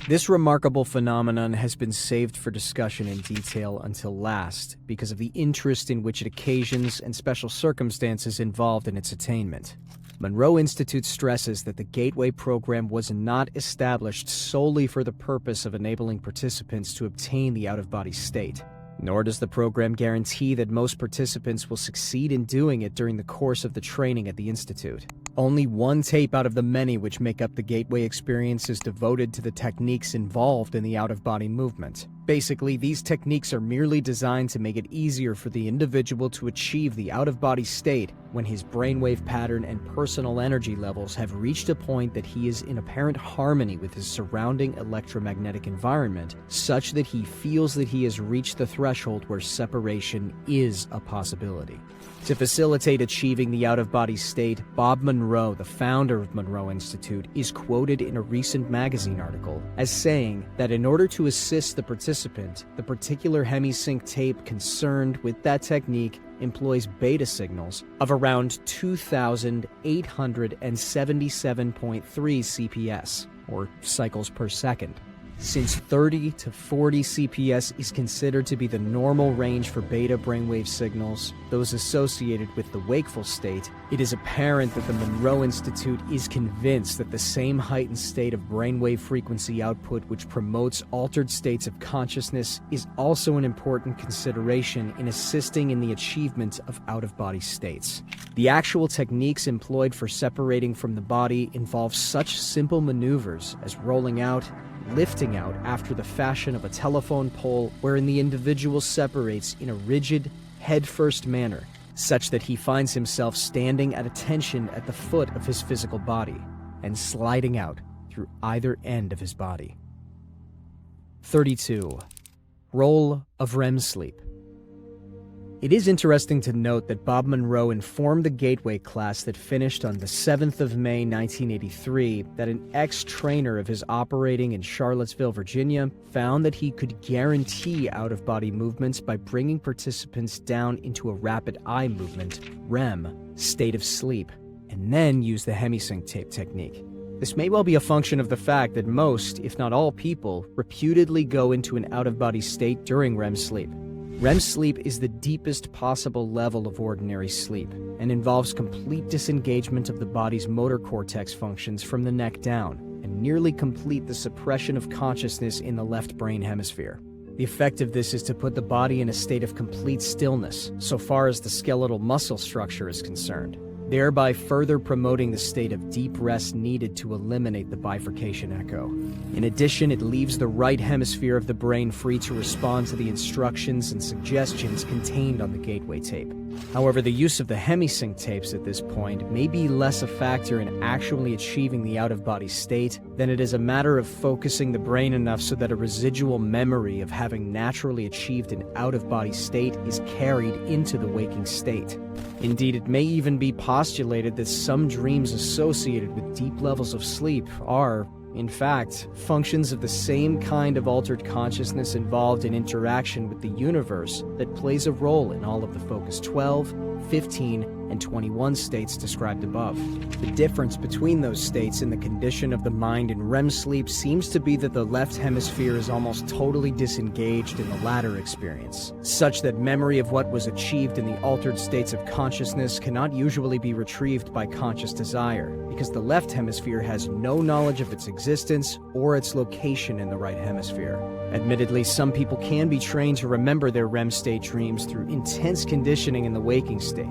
This remarkable phenomenon has been saved for discussion in detail until last because of the interest in which it occasions and special circumstances involved in its attainment. Monroe Institute stresses that the Gateway program was not established solely for the purpose of enabling participants to obtain the out-of-body state. Nor does the program guarantee that most participants will succeed in doing it during the course of the training at the Institute. Only one tape out of the many which make up the Gateway experience is devoted to the techniques involved in the out-of-body movement. Basically, these techniques are merely designed to make it easier for the individual to achieve the out-of-body state when his brainwave pattern and personal energy levels have reached a point that he is in apparent harmony with his surrounding electromagnetic environment, such that he feels that he has reached the threshold where separation is a possibility. To facilitate achieving the out-of-body state, Bob Monroe, the founder of Monroe Institute, is quoted in a recent magazine article as saying that in order to assist the participant, the particular Hemi-Sync tape concerned with that technique employs beta signals of around 2,877.3 CPS, or cycles per second. Since 30 to 40 CPS is considered to be the normal range for beta brainwave signals, those associated with the wakeful state, it is apparent that the Monroe Institute is convinced that the same heightened state of brainwave frequency output which promotes altered states of consciousness is also an important consideration in assisting in the achievement of out-of-body states. The actual techniques employed for separating from the body involve such simple maneuvers as rolling out, lifting out after the fashion of a telephone pole, wherein the individual separates in a rigid, head-first manner, such that he finds himself standing at attention at the foot of his physical body, and sliding out through either end of his body. 32. Role of REM sleep. It is interesting to note that Bob Monroe informed the Gateway class that finished on the 7th of May 1983 that an ex-trainer of his operating in Charlottesville, Virginia, found that he could guarantee out-of-body movements by bringing participants down into a rapid eye movement, REM, state of sleep, and then use the Hemi-Sync tape technique. This may well be a function of the fact that most, if not all people, reputedly go into an out-of-body state during REM sleep. REM sleep is the deepest possible level of ordinary sleep and involves complete disengagement of the body's motor cortex functions from the neck down and nearly complete the suppression of consciousness in the left brain hemisphere. The effect of this is to put the body in a state of complete stillness so far as the skeletal muscle structure is concerned. thereby further promoting the state of deep rest needed to eliminate the bifurcation echo. In addition, it leaves the right hemisphere of the brain free to respond to the instructions and suggestions contained on the gateway tape. However, the use of the Hemi-Sync tapes at this point may be less a factor in actually achieving the out-of-body state than it is a matter of focusing the brain enough so that a residual memory of having naturally achieved an out-of-body state is carried into the waking state. Indeed, it may even be postulated that some dreams associated with deep levels of sleep are, in fact, functions of the same kind of altered consciousness involved in interaction with the universe that plays a role in all of the Focus 12, 15, and 21 states described above. The difference between those states in the condition of the mind in REM sleep seems to be that the left hemisphere is almost totally disengaged in the latter experience, such that memory of what was achieved in the altered states of consciousness cannot usually be retrieved by conscious desire, because the left hemisphere has no knowledge of its existence or its location in the right hemisphere. Admittedly, some people can be trained to remember their REM state dreams through intense conditioning in the waking state,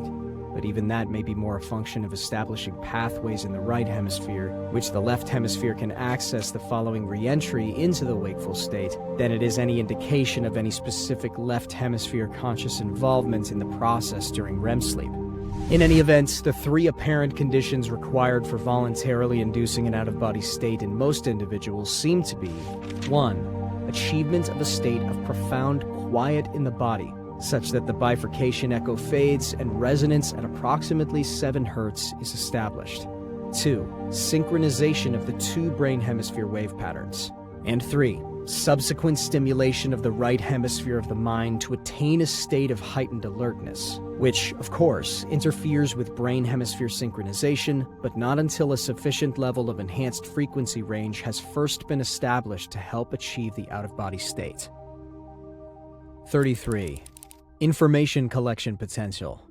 but even that may be more a function of establishing pathways in the right hemisphere, which the left hemisphere can access the following re-entry into the wakeful state, than it is any indication of any specific left hemisphere conscious involvement in the process during REM sleep. In any event, the three apparent conditions required for voluntarily inducing an out-of-body state in most individuals seem to be: 1. Achievement of a state of profound quiet in the body, such that the bifurcation echo fades and resonance at approximately 7 Hz is established. 2. Synchronization of the two brain hemisphere wave patterns. And 3. Subsequent stimulation of the right hemisphere of the mind to attain a state of heightened alertness, which, of course, interferes with brain hemisphere synchronization, but not until a sufficient level of enhanced frequency range has first been established to help achieve the out-of-body state. 33. Information collection potential.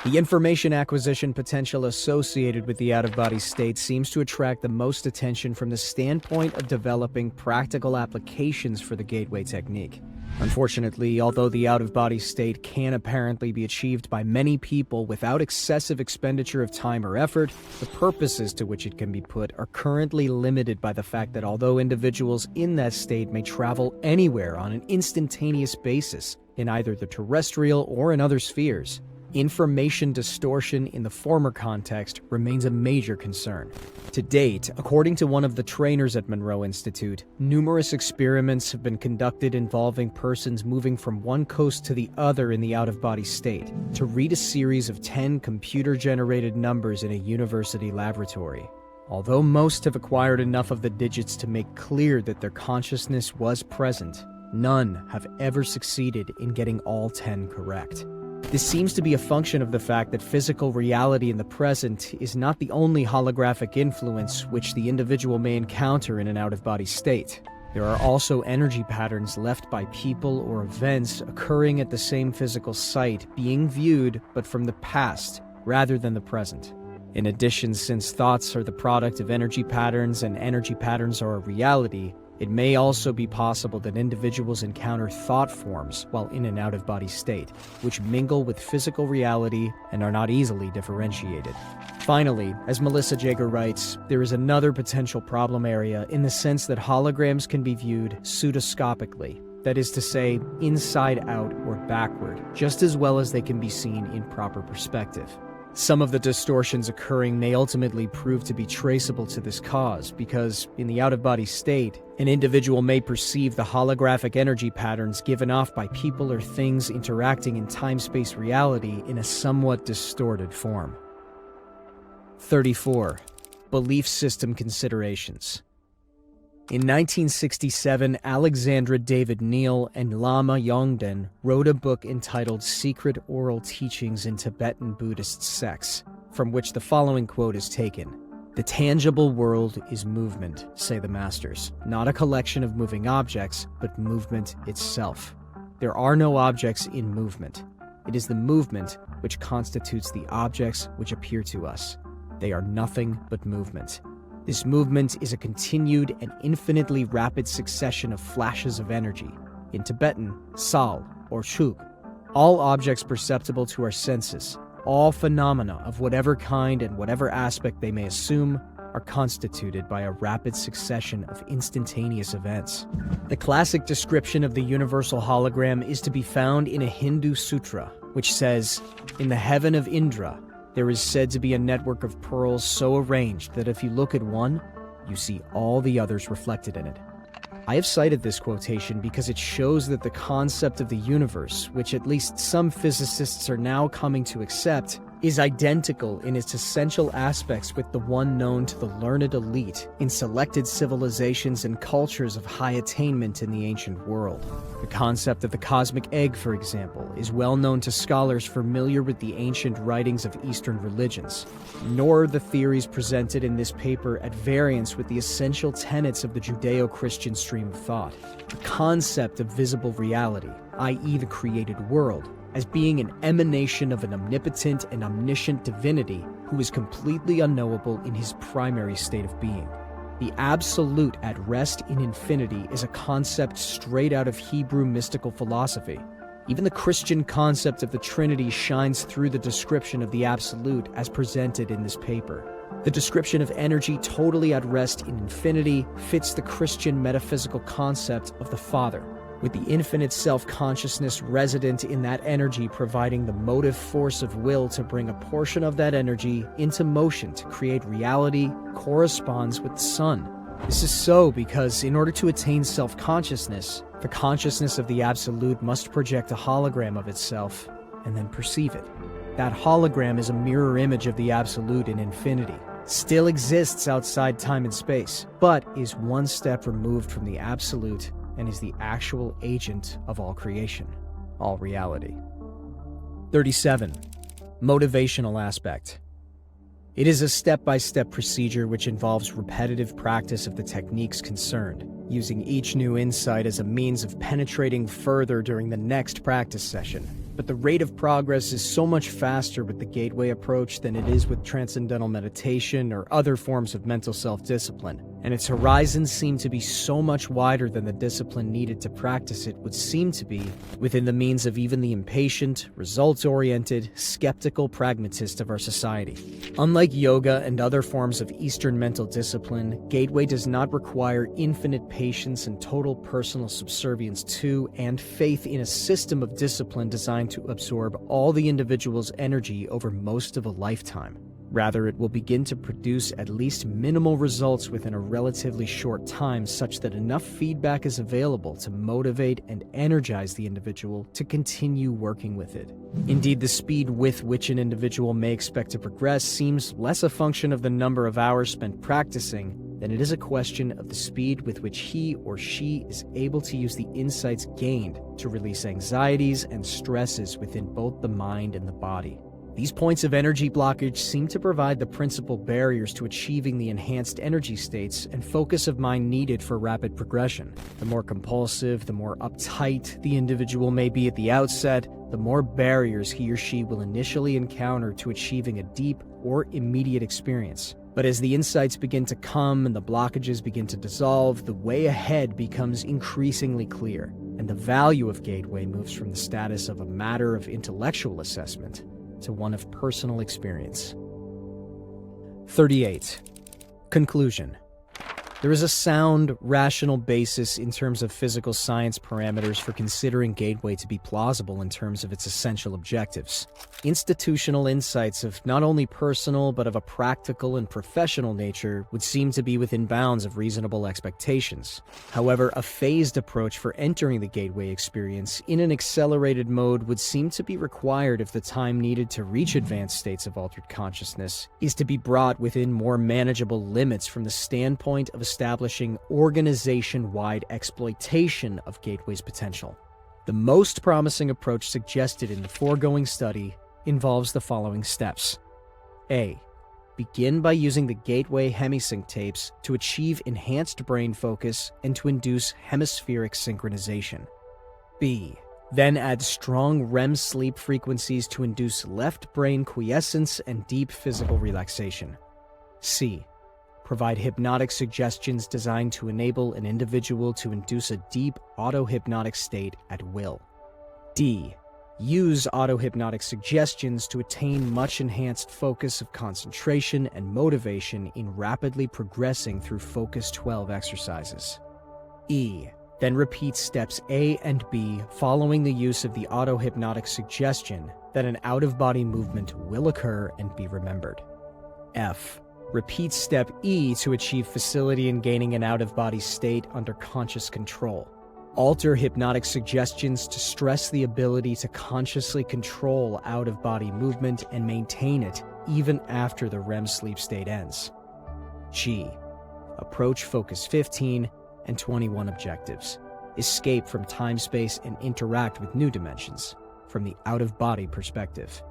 The information acquisition potential associated with the out-of-body state seems to attract the most attention from the standpoint of developing practical applications for the gateway technique. Unfortunately, although the out-of-body state can apparently be achieved by many people without excessive expenditure of time or effort, the purposes to which it can be put are currently limited by the fact that although individuals in that state may travel anywhere on an instantaneous basis, in either the terrestrial or in other spheres, information distortion in the former context remains a major concern. To date, according to one of the trainers at Monroe Institute, numerous experiments have been conducted involving persons moving from one coast to the other in the out-of-body state to read a series of 10 computer-generated numbers in a university laboratory. Although most have acquired enough of the digits to make clear that their consciousness was present, none have ever succeeded in getting all 10 correct. This seems to be a function of the fact that physical reality in the present is not the only holographic influence which the individual may encounter in an out-of-body state. There are also energy patterns left by people or events occurring at the same physical site being viewed but from the past rather than the present. In addition, since thoughts are the product of energy patterns and energy patterns are a reality, it may also be possible that individuals encounter thought forms while in an out-of-body state, which mingle with physical reality and are not easily differentiated. Finally, as Melissa Jager writes, there is another potential problem area in the sense that holograms can be viewed pseudoscopically, that is to say, inside out or backward, just as well as they can be seen in proper perspective. Some of the distortions occurring may ultimately prove to be traceable to this cause because, in the out-of-body state, an individual may perceive the holographic energy patterns given off by people or things interacting in time-space reality in a somewhat distorted form. 34. Belief system considerations. In 1967, Alexandra David Neal and Lama Yongden wrote a book entitled Secret Oral Teachings in Tibetan Buddhist Sects, from which the following quote is taken. "The tangible world is movement, say the masters, not a collection of moving objects, but movement itself. There are no objects in movement. It is the movement which constitutes the objects which appear to us. They are nothing but movement. This movement is a continued and infinitely rapid succession of flashes of energy, in Tibetan, sal or shuk, all objects perceptible to our senses, all phenomena of whatever kind and whatever aspect they may assume are constituted by a rapid succession of instantaneous events. The classic description of the universal hologram is to be found in a Hindu sutra, which says, "In the heaven of Indra, there is said to be a network of pearls so arranged that if you look at one, you see all the others reflected in it." I have cited this quotation because it shows that the concept of the universe, which at least some physicists are now coming to accept, is identical in its essential aspects with the one known to the learned elite in selected civilizations and cultures of high attainment in the ancient world. The concept of the cosmic egg, for example, is well known to scholars familiar with the ancient writings of Eastern religions, nor are the theories presented in this paper at variance with the essential tenets of the Judeo-Christian stream of thought. The concept of visible reality, i.e. the created world, as being an emanation of an omnipotent and omniscient divinity who is completely unknowable in his primary state of being. The absolute at rest in infinity is a concept straight out of Hebrew mystical philosophy. Even the Christian concept of the Trinity shines through the description of the absolute as presented in this paper. The description of energy totally at rest in infinity fits the Christian metaphysical concept of the Father, with the infinite self-consciousness resident in that energy providing the motive force of will to bring a portion of that energy into motion to create reality corresponds with the sun. This is so because in order to attain self-consciousness, the consciousness of the Absolute must project a hologram of itself and then perceive it. That hologram is a mirror image of the Absolute in infinity, still exists outside time and space, but is one step removed from the Absolute and is the actual agent of all creation, all reality. 37. Motivational Aspect. It is a step-by-step procedure which involves repetitive practice of the techniques concerned, using each new insight as a means of penetrating further during the next practice session. But the rate of progress is so much faster with the gateway approach than it is with transcendental meditation or other forms of mental self-discipline, and its horizons seem to be so much wider than the discipline needed to practice it would seem to be within the means of even the impatient, results-oriented, skeptical pragmatist of our society. Unlike yoga and other forms of Eastern mental discipline, gateway does not require infinite patience and total personal subservience to and faith in a system of discipline designed to absorb all the individual's energy over most of a lifetime. Rather, it will begin to produce at least minimal results within a relatively short time such that enough feedback is available to motivate and energize the individual to continue working with it. Indeed, the speed with which an individual may expect to progress seems less a function of the number of hours spent practicing than it is a question of the speed with which he or she is able to use the insights gained to release anxieties and stresses within both the mind and the body. These points of energy blockage seem to provide the principal barriers to achieving the enhanced energy states and focus of mind needed for rapid progression. The more compulsive, the more uptight the individual may be at the outset, the more barriers he or she will initially encounter to achieving a deep or immediate experience. But as the insights begin to come and the blockages begin to dissolve, the way ahead becomes increasingly clear, and the value of gateway moves from the status of a matter of intellectual assessment to one of personal experience. 38. Conclusion. There is a sound, rational basis in terms of physical science parameters for considering gateway to be plausible in terms of its essential objectives. Institutional insights of not only personal but of a practical and professional nature would seem to be within bounds of reasonable expectations. However, a phased approach for entering the gateway experience in an accelerated mode would seem to be required if the time needed to reach advanced states of altered consciousness is to be brought within more manageable limits from the standpoint of establishing organization-wide exploitation of gateway's potential. The most promising approach suggested in the foregoing study involves the following steps. A. Begin by using the gateway Hemi-Sync tapes to achieve enhanced brain focus and to induce hemispheric synchronization. B. Then add strong REM sleep frequencies to induce left brain quiescence and deep physical relaxation. C. Provide hypnotic suggestions designed to enable an individual to induce a deep auto-hypnotic state at will. D. Use auto-hypnotic suggestions to attain much enhanced focus of concentration and motivation in rapidly progressing through Focus 12 exercises. E. Then repeat steps A and B following the use of the auto-hypnotic suggestion that an out-of-body movement will occur and be remembered. F. Repeat step E to achieve facility in gaining an out-of-body state under conscious control. Alter hypnotic suggestions to stress the ability to consciously control out-of-body movement and maintain it even after the REM sleep state ends. G. Approach Focus 15 and 21 objectives. Escape from time-space and interact with new dimensions from the out-of-body perspective.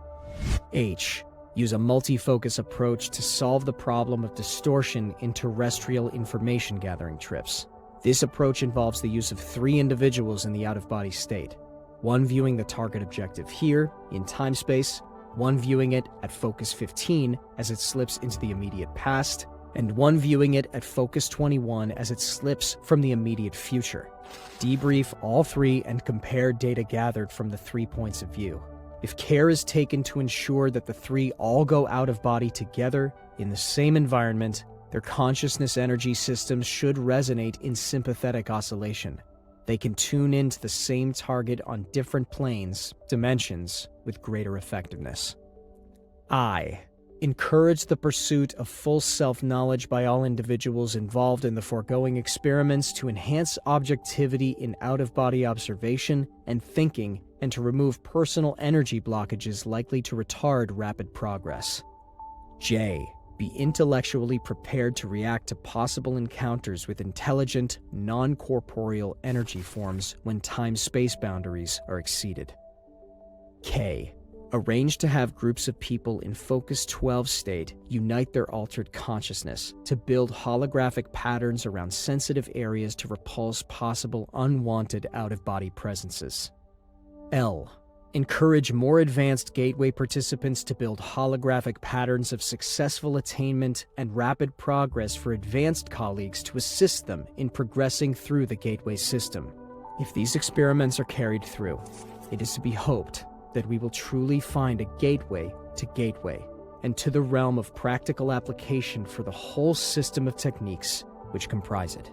H. Use a multi-focus approach to solve the problem of distortion in terrestrial information-gathering trips. This approach involves the use of 3 individuals in the out-of-body state, one viewing the target objective here, in time-space, one viewing it at Focus 15 as it slips into the immediate past, and one viewing it at Focus 21 as it slips from the immediate future. Debrief all 3 and compare data gathered from the 3 points of view. If care is taken to ensure that the 3 all go out of body together in the same environment, their consciousness energy systems should resonate in sympathetic oscillation. They can tune into the same target on different planes, dimensions, with greater effectiveness. I. Encourage the pursuit of full self-knowledge by all individuals involved in the foregoing experiments to enhance objectivity in out-of-body observation and thinking and to remove personal energy blockages likely to retard rapid progress. J. Be intellectually prepared to react to possible encounters with intelligent, non-corporeal energy forms when time-space boundaries are exceeded. K. Arrange to have groups of people in Focus 12 state unite their altered consciousness to build holographic patterns around sensitive areas to repulse possible unwanted out-of-body presences. L. Encourage more advanced gateway participants to build holographic patterns of successful attainment and rapid progress for advanced colleagues to assist them in progressing through the gateway system. If these experiments are carried through, it is to be hoped that we will truly find a gateway to gateway and to the realm of practical application for the whole system of techniques which comprise it.